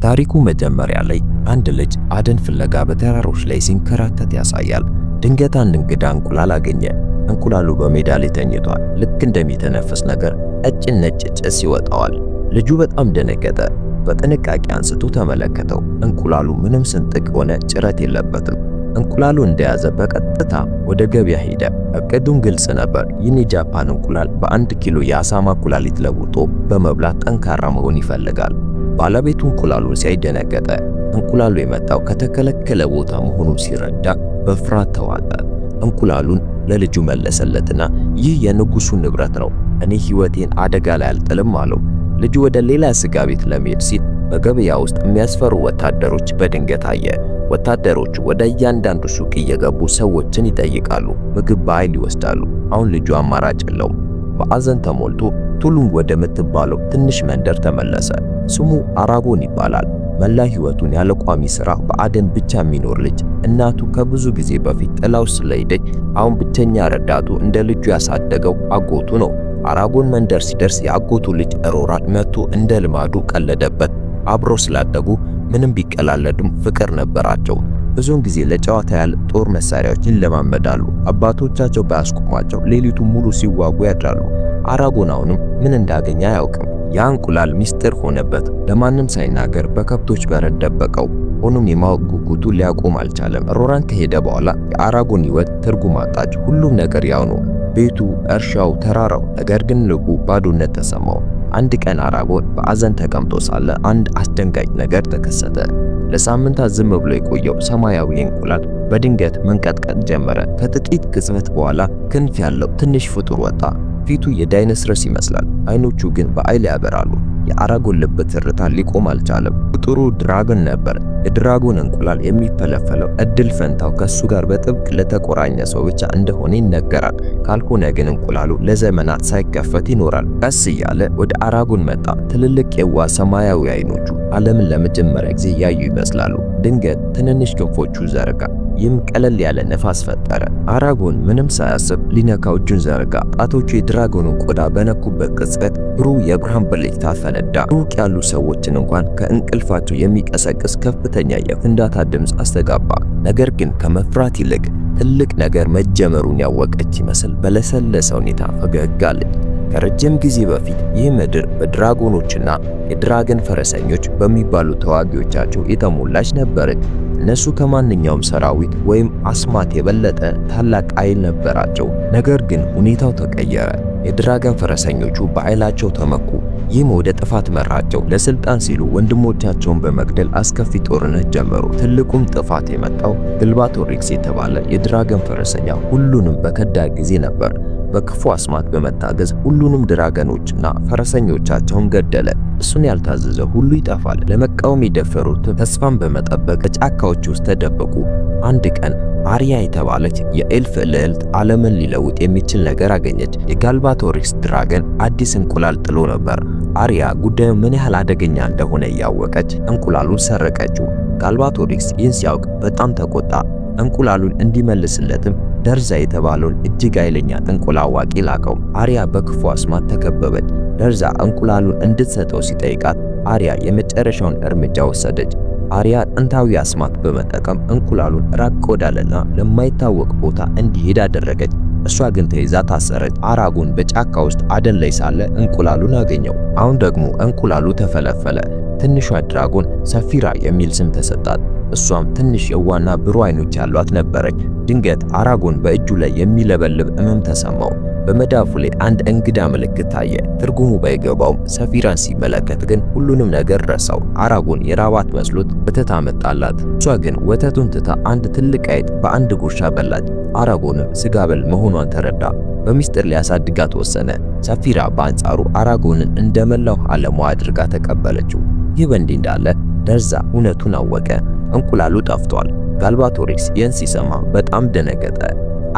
ታሪኩ መጀመሪያ ላይ አንድ ልጅ አደን ፍለጋ በተራሮች ላይ ሲንከራተት ያሳያል። ድንገት አንድ እንግዳ እንቁላል አገኘ። እንቁላሉ በሜዳ ላይ ተኝቷል። ልክ እንደሚተነፍስ ነገር ቀጭን ነጭ ጭስ ይወጣዋል። ልጁ በጣም ደነገጠ። በጥንቃቄ አንስቶ ተመለከተው። እንቁላሉ ምንም ስንጥቅ ሆነ ጭረት የለበትም። እንቁላሉ እንደያዘ በቀጥታ ወደ ገበያ ሄደ። እቅዱም ግልጽ ነበር። ይህን የጃፓን እንቁላል በ1 ኪሎ የአሳማ ኩላሊት ለውጦ በመብላት ጠንካራ መሆን ይፈልጋል። ባለቤቱ እንቁላሉን ሲያይ ደነገጠ። እንቁላሉ የመጣው ከተከለከለ ቦታ መሆኑን ሲረዳ በፍርሃት ተዋጠ። እንቁላሉን ለልጁ መለሰለትና ይህ የንጉሱ ንብረት ነው፣ እኔ ሕይወቴን አደጋ ላይ አልጥልም አለው። ልጁ ወደ ሌላ ስጋ ቤት ለመሄድ ሲል በገበያ ውስጥ የሚያስፈሩ ወታደሮች በድንገት አየ። ወታደሮቹ ወደ እያንዳንዱ ሱቅ እየገቡ ሰዎችን ይጠይቃሉ፣ ምግብ በኃይል ይወስዳሉ። አሁን ልጁ አማራጭ የለውም። በአዘን ተሞልቶ ቱሉንግ ወደ ምትባለው ትንሽ መንደር ተመለሰ። ስሙ አራጎን ይባላል። መላ ሕይወቱን ያለ ቋሚ ሥራ በአደን ብቻ የሚኖር ልጅ። እናቱ ከብዙ ጊዜ በፊት ጥላው ስለሄደች አሁን ብቸኛ ረዳቱ እንደ ልጁ ያሳደገው አጎቱ ነው። አራጎን መንደር ሲደርስ የአጎቱ ልጅ ሮራን መጥቶ እንደ ልማዱ ቀለደበት። አብሮ ስላደጉ ምንም ቢቀላለዱም ፍቅር ነበራቸው። ብዙውን ጊዜ ለጨዋታ ያህል ጦር መሳሪያዎችን ይለማመዳሉ። አባቶቻቸው ባያስቆሟቸው ሌሊቱን ሙሉ ሲዋጉ ያድራሉ። አራጎን አሁንም ምን እንዳገኘ አያውቅም። ያ እንቁላል ሚስጥር ሆነበት። ለማንም ሳይናገር በከብቶች በረት ደበቀው። ሆኖም የማወቅ ጉጉቱ ሊያቆም አልቻለም። ሮራን ከሄደ በኋላ የአራጎን ሕይወት ትርጉም አጣች። ሁሉም ነገር ያው ነው፣ ቤቱ፣ እርሻው፣ ተራራው። ነገር ግን ልቡ ባዶነት ተሰማው። አንድ ቀን አራጎን በአዘን ተቀምጦ ሳለ አንድ አስደንጋጭ ነገር ተከሰተ። ለሳምንታት ዝም ብሎ የቆየው ሰማያዊ እንቁላል በድንገት መንቀጥቀጥ ጀመረ። ከጥቂት ቅጽበት በኋላ ክንፍ ያለው ትንሽ ፍጡር ወጣ። ፊቱ የዳይኖሰረስ ይመስላል፣ አይኖቹ ግን በኃይል ያበራሉ። የአራጎን ልብ ትርታ ሊቆም አልቻለም። ፍጡሩ ድራጎን ነበር። የድራጎን እንቁላል የሚፈለፈለው እድል ፈንታው ከሱ ጋር በጥብቅ ለተቆራኘ ሰው ብቻ እንደሆነ ይነገራል። ካልሆነ ግን እንቁላሉ ለዘመናት ሳይከፈት ይኖራል። ቀስ እያለ ወደ አራጎን መጣ። ትልልቅ የዋህ ሰማያዊ አይኖቹ ዓለምን ለመጀመሪያ ጊዜ ያዩ ይመስላሉ። ድንገት ትንንሽ ክንፎቹ ዘረጋ። ይህም ቀለል ያለ ነፋስ ፈጠረ። አራጎን ምንም ሳያስብ ሊነካው እጁን ዘረጋ። ጣቶቹ የድራጎኑን ቆዳ በነኩበት ቅጽበት ብሩህ የብርሃን ብልጭታ ፈነዳ። ሩቅ ያሉ ሰዎችን እንኳን ከእንቅልፋቸው የሚቀሰቅስ ከፍተኛ የፍንዳታ ድምፅ አስተጋባ። ነገር ግን ከመፍራት ይልቅ ትልቅ ነገር መጀመሩን ያወቀች ይመስል በለሰለሰ ሁኔታ ፈገግ አለች። ከረጅም ጊዜ በፊት ይህ ምድር በድራጎኖችና የድራገን ፈረሰኞች በሚባሉ ተዋጊዎቻቸው የተሞላች ነበረች። እነሱ ከማንኛውም ሰራዊት ወይም አስማት የበለጠ ታላቅ ኃይል ነበራቸው። ነገር ግን ሁኔታው ተቀየረ። የድራገን ፈረሰኞቹ በኃይላቸው ተመኩ። ይህም ወደ ጥፋት መራቸው። ለስልጣን ሲሉ ወንድሞቻቸውን በመግደል አስከፊ ጦርነት ጀመሩ። ትልቁም ጥፋት የመጣው ግልባቶሪክስ የተባለ የድራገን ፈረሰኛ ሁሉንም በከዳ ጊዜ ነበር። በክፉ አስማት በመታገዝ ሁሉንም ድራገኖችና ፈረሰኞቻቸውን ገደለ። እሱን ያልታዘዘ ሁሉ ይጠፋል። ለመቃወም የደፈሩት ተስፋን በመጠበቅ በጫካዎች ውስጥ ተደበቁ። አንድ ቀን አሪያ የተባለች የኤልፍ ልዕልት ዓለምን ሊለውጥ የሚችል ነገር አገኘች። የጋልባቶሪክስ ድራገን አዲስ እንቁላል ጥሎ ነበር። አሪያ ጉዳዩ ምን ያህል አደገኛ እንደሆነ እያወቀች እንቁላሉን ሰረቀችው። ጋልባቶሪክስ ይህን ሲያውቅ በጣም ተቆጣ። እንቁላሉን እንዲመልስለትም ደርዛ የተባለውን እጅግ ኃይለኛ ጥንቆላ አዋቂ ላከው። አሪያ በክፉ አስማት ተከበበች። ደርዛ እንቁላሉን እንድትሰጠው ሲጠይቃት አሪያ የመጨረሻውን እርምጃ ወሰደች። አሪያ ጥንታዊ አስማት በመጠቀም እንቁላሉን ራቅ ወዳለና ለማይታወቅ ቦታ እንዲሄድ አደረገች። እሷ ግን ተይዛ ታሰረች። አራጎን በጫካ ውስጥ አደን ላይ ሳለ እንቁላሉን አገኘው። አሁን ደግሞ እንቁላሉ ተፈለፈለ። ትንሿ ድራጎን ሰፊራ የሚል ስም ተሰጣት። እሷም ትንሽ የዋና ብሩህ አይኖች ያሏት ነበረች። ድንገት አራጎን በእጁ ላይ የሚለበልብ ሕመም ተሰማው። በመዳፉ ላይ አንድ እንግዳ ምልክት ታየ። ትርጉሙ ባይገባውም ሰፊራን ሲመለከት ግን ሁሉንም ነገር ረሳው። አራጎን የራባት መስሎት ወተት አመጣላት። እሷ ግን ወተቱን ትታ አንድ ትልቅ አይጥ በአንድ ጉርሻ በላች። አራጎንም ስጋ በል መሆኗን ተረዳ። በሚስጥር ሊያሳድጋት ወሰነ። ሰፊራ በአንጻሩ አራጎንን እንደመላው ዓለሟ አድርጋ ተቀበለችው። ይህ በእንዲህ እንዳለ ደርዛ እውነቱን አወቀ። እንቁላሉ ጠፍቷል። ጋልባቶሪክስ ይህን ሲሰማ በጣም ደነገጠ።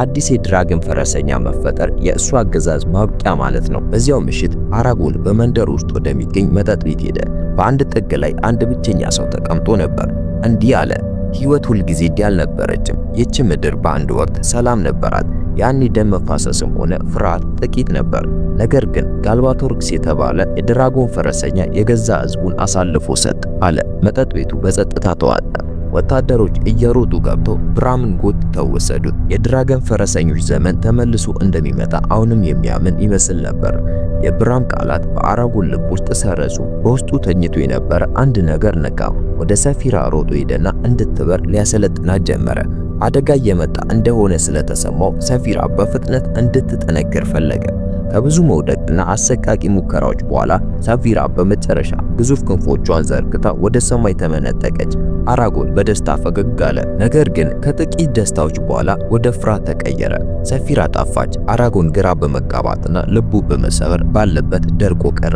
አዲስ የድራገን ፈረሰኛ መፈጠር የእሱ አገዛዝ ማብቂያ ማለት ነው። በዚያው ምሽት አራጎን በመንደር ውስጥ ወደሚገኝ መጠጥ ቤት ሄደ። በአንድ ጥግ ላይ አንድ ብቸኛ ሰው ተቀምጦ ነበር። እንዲህ አለ፣ ሕይወት ሁልጊዜ እንዲህ አልነበረችም። ይህች ምድር በአንድ ወቅት ሰላም ነበራት። ያኔ ደም መፋሰስም ሆነ ፍርሃት ጥቂት ነበር። ነገር ግን ጋልባቶሪክስ የተባለ የድራጎን ፈረሰኛ የገዛ ሕዝቡን አሳልፎ ሰጥ አለ። መጠጥ ቤቱ በጸጥታ ተዋጠ። ወታደሮች እየሮጡ ገብተው ብራምን ጎትተው ወሰዱት። የድራገን ፈረሰኞች ዘመን ተመልሶ እንደሚመጣ አሁንም የሚያምን ይመስል ነበር። የብራም ቃላት በአራጎን ልብ ውስጥ ሰረጹ። በውስጡ ተኝቶ የነበረ አንድ ነገር ነካው። ወደ ሰፊራ ሮጦ ሄደና እንድትበር ሊያሰለጥናት ጀመረ። አደጋ እየመጣ እንደሆነ ስለተሰማው ሰፊራ በፍጥነት እንድትጠነክር ፈለገ። ከብዙ መውደቅና አሰቃቂ ሙከራዎች በኋላ ሰፊራ በመጨረሻ ግዙፍ ክንፎቿን ዘርግታ ወደ ሰማይ ተመነጠቀች። አራጎን በደስታ ፈገግ አለ። ነገር ግን ከጥቂት ደስታዎች በኋላ ወደ ፍርሃት ተቀየረ። ሰፊራ ጠፋች። አራጎን ግራ በመጋባትና ልቡ በመሰበር ባለበት ደርቆ ቀረ።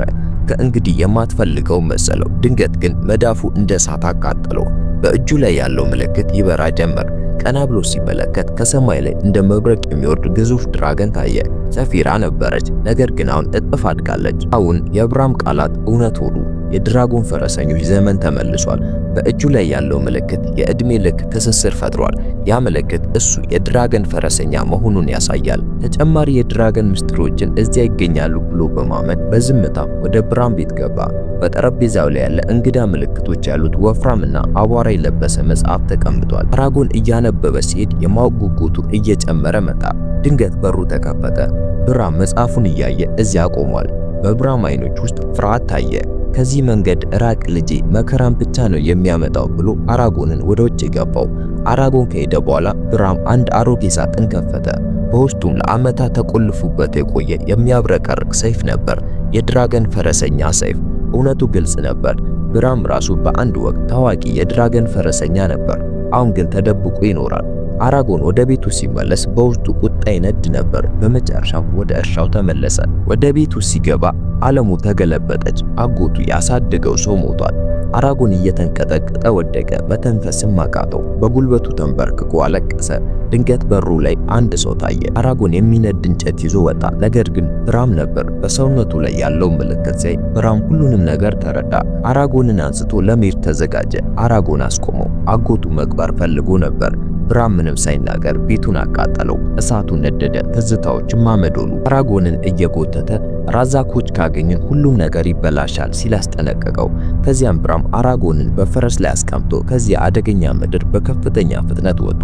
ከእንግዲህ የማትፈልገው መሰለው። ድንገት ግን መዳፉ እንደ እሳት አቃጠለው። በእጁ ላይ ያለው ምልክት ይበራ ጀመር። ቀና ብሎ ሲመለከት ከሰማይ ላይ እንደ መብረቅ የሚወርድ ግዙፍ ድራገን ታየ። ሰፊራ ነበረች፣ ነገር ግን አሁን እጥፍ አድጋለች። አሁን የብራም ቃላት እውነት ሆኑ። የድራጎን ፈረሰኞች ዘመን ተመልሷል። በእጁ ላይ ያለው ምልክት የእድሜ ልክ ትስስር ፈጥሯል። ያ ምልክት እሱ የድራገን ፈረሰኛ መሆኑን ያሳያል። ተጨማሪ የድራገን ምስጢሮችን እዚያ ይገኛሉ ብሎ በማመን በዝምታ ወደ ብራም ቤት ገባ። በጠረጴዛው ላይ ያለ እንግዳ ምልክቶች ያሉት ወፍራምና አቧራ የለበሰ መጽሐፍ ተቀምጧል። አራጎን እያነበበ ሲሄድ የማወቅ ጉጉቱ እየጨመረ መጣ። ድንገት በሩ ተከፈተ። ብራም መጽሐፉን እያየ እዚያ ቆሟል። በብራም አይኖች ውስጥ ፍርሃት ታየ። ከዚህ መንገድ ራቅ ልጄ፣ መከራን ብቻ ነው የሚያመጣው ብሎ አራጎንን ወደ ውጭ ገባው። አራጎን ከሄደ በኋላ ብራም አንድ አሮጌ ሳጥን ከፈተ። በውስጡም ለዓመታት ተቆልፎበት የቆየ የሚያብረቀርቅ ሰይፍ ነበር። የድራገን ፈረሰኛ ሰይፍ። እውነቱ ግልጽ ነበር። ብራም ራሱ በአንድ ወቅት ታዋቂ የድራገን ፈረሰኛ ነበር። አሁን ግን ተደብቆ ይኖራል። አራጎን ወደ ቤቱ ሲመለስ በውስጡ ቁጣ ይነድ ነበር። በመጨረሻም ወደ እርሻው ተመለሰ። ወደ ቤቱ ሲገባ ዓለሙ ተገለበጠች። አጎቱ ያሳደገው ሰው ሞቷል። አራጎን እየተንቀጠቀጠ ወደቀ። መተንፈስም አቃተው። በጉልበቱ ተንበርክኮ አለቀሰ። ድንገት በሩ ላይ አንድ ሰው ታየ። አራጎን የሚነድ እንጨት ይዞ ወጣ። ነገር ግን ብራም ነበር። በሰውነቱ ላይ ያለው ምልክት ሲያይ ብራም ሁሉንም ነገር ተረዳ። አራጎንን አንስቶ ለመሄድ ተዘጋጀ። አራጎን አስቆመው። አጎቱ መቅበር ፈልጎ ነበር። ብራም ምንም ሳይናገር ቤቱን አቃጠለው። እሳቱ ነደደ። ትዝታዎችም አመድ ሆኑ። አራጎንን እየጎተተ ራዛኮች ካገኘን ሁሉም ነገር ይበላሻል ሲል አስጠነቀቀው። ከዚያም ብራም አራጎንን በፈረስ ላይ አስቀምጦ ከዚያ አደገኛ ምድር በከፍተኛ ፍጥነት ወጡ።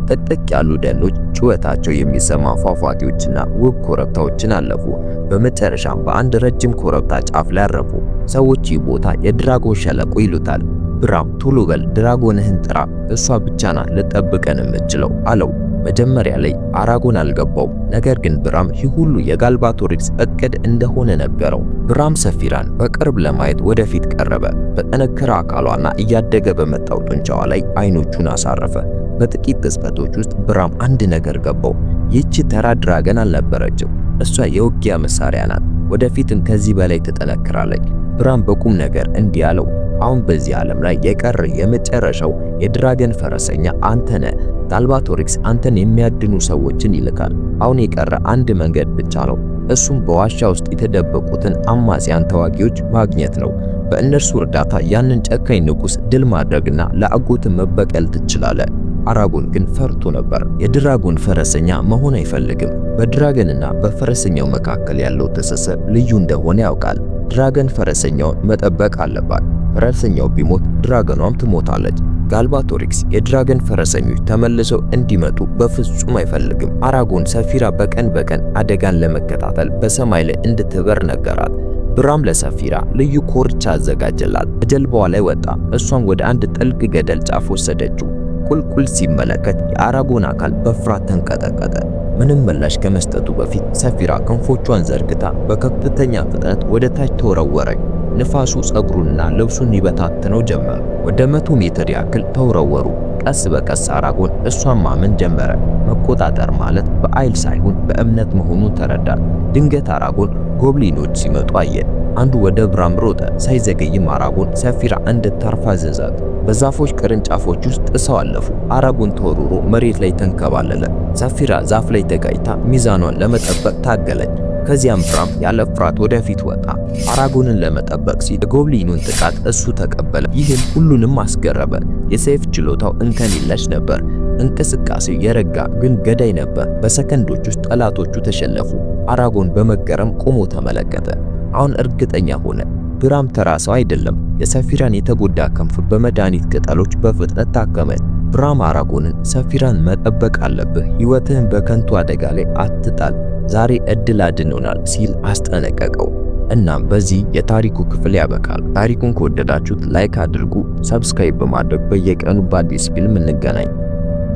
ጥቅጥቅ ያሉ ደኖች፣ ጩኸታቸው የሚሰማ ፏፏቴዎችና ውብ ኮረብታዎችን አለፉ። በመጨረሻም በአንድ ረጅም ኮረብታ ጫፍ ላይ አረፉ። ሰዎች ይህ ቦታ የድራጎን ሸለቆ ይሉታል። ብራም ቶሎ በል ድራጎንህን ጥራ፣ እሷ ብቻ ናት ልጠብቀን የምትችለው አለው። መጀመሪያ ላይ አራጎን አልገባውም። ነገር ግን ብራም ይህ ሁሉ የጋልባቶሪክስ እቅድ እንደሆነ ነገረው። ብራም ሰፊራን በቅርብ ለማየት ወደፊት ቀረበ። በጠነከረ አካሏና እያደገ በመጣው ጡንቻዋ ላይ አይኖቹን አሳረፈ። በጥቂት ቅጽበቶች ውስጥ ብራም አንድ ነገር ገባው። ይህች ተራ ድራገን አልነበረችም። እሷ የውጊያ መሳሪያ ናት። ወደፊትም ከዚህ በላይ ትጠነክራለች። ብራም በቁም ነገር እንዲህ አለው፣ አሁን በዚህ ዓለም ላይ የቀረ የመጨረሻው የድራገን ፈረሰኛ አንተ ነህ። ጋልባቶሪክስ አንተን የሚያድኑ ሰዎችን ይልካል። አሁን የቀረ አንድ መንገድ ብቻ ነው። እሱም በዋሻ ውስጥ የተደበቁትን አማጽያን ተዋጊዎች ማግኘት ነው። በእነርሱ እርዳታ ያንን ጨካኝ ንጉሥ ድል ማድረግና ለአጎት መበቀል ትችላለህ። አራጎን ግን ፈርቶ ነበር። የድራጎን ፈረሰኛ መሆን አይፈልግም። በድራገንና በፈረሰኛው መካከል ያለው ትስስር ልዩ እንደሆነ ያውቃል። ድራገን ፈረሰኛውን መጠበቅ አለባት። ፈረሰኛው ቢሞት ድራገኗም ትሞታለች። ጋልባቶሪክስ የድራገን ፈረሰኞች ተመልሰው እንዲመጡ በፍጹም አይፈልግም። አራጎን ሰፊራ በቀን በቀን አደጋን ለመከታተል በሰማይ ላይ እንድትበር ነገራት። ብራም ለሰፊራ ልዩ ኮርቻ አዘጋጀላት። በጀልባዋ ላይ ወጣ። እሷን ወደ አንድ ጥልቅ ገደል ጫፍ ወሰደችው። ቁልቁል ሲመለከት የአራጎን አካል በፍርሃት ተንቀጠቀጠ። ምንም ምላሽ ከመስጠቱ በፊት ሰፊራ ክንፎቿን ዘርግታ በከፍተኛ ፍጥነት ወደ ታች ተወረወረች። ንፋሱ ጸጉሩንና ልብሱን ይበታትነው ጀመር። ወደ 100 ሜትር ያክል ተወረወሩ። ቀስ በቀስ አራጎን እሷን ማመን ጀመረ። መቆጣጠር ማለት በኃይል ሳይሆን በእምነት መሆኑን ተረዳ። ድንገት አራጎን ጎብሊኖች ሲመጡ አየ። አንዱ ወደ ብራም ሮጠ። ሳይዘገይም አራጎን ሰፊራ እንድታርፍ አዘዛት። በዛፎች ቅርንጫፎች ውስጥ ጥሰው አለፉ። አራጎን ተወርውሮ መሬት ላይ ተንከባለለ። ሰፊራ ዛፍ ላይ ተጋጭታ ሚዛኗን ለመጠበቅ ታገለች። ከዚያም ብራም ያለ ፍርሃት ወደፊት ወጣ። አራጎንን ለመጠበቅ ሲል የጎብሊኑን ጥቃት እሱ ተቀበለ። ይህም ሁሉንም አስገረመ። የሰይፍ ችሎታው እንከን የለሽ ነበር። እንቅስቃሴው የረጋ ግን ገዳይ ነበር። በሰከንዶች ውስጥ ጠላቶቹ ተሸነፉ። አራጎን በመገረም ቆሞ ተመለከተ። አሁን እርግጠኛ ሆነ። ብራም ተራ ሰው አይደለም። የሰፊራን የተጎዳ ክንፍ በመድኃኒት ቅጠሎች በፍጥነት ታከመ። ብራም አራጎንን ሰፊራን መጠበቅ አለብህ፣ ሕይወትህን በከንቱ አደጋ ላይ አትጣል፣ ዛሬ እድል አድኖናል ሲል አስጠነቀቀው። እናም በዚህ የታሪኩ ክፍል ያበቃል። ታሪኩን ከወደዳችሁት ላይክ አድርጉ፣ ሰብስክራይብ በማድረግ በየቀኑ በአዲስ ፊልም እንገናኝ።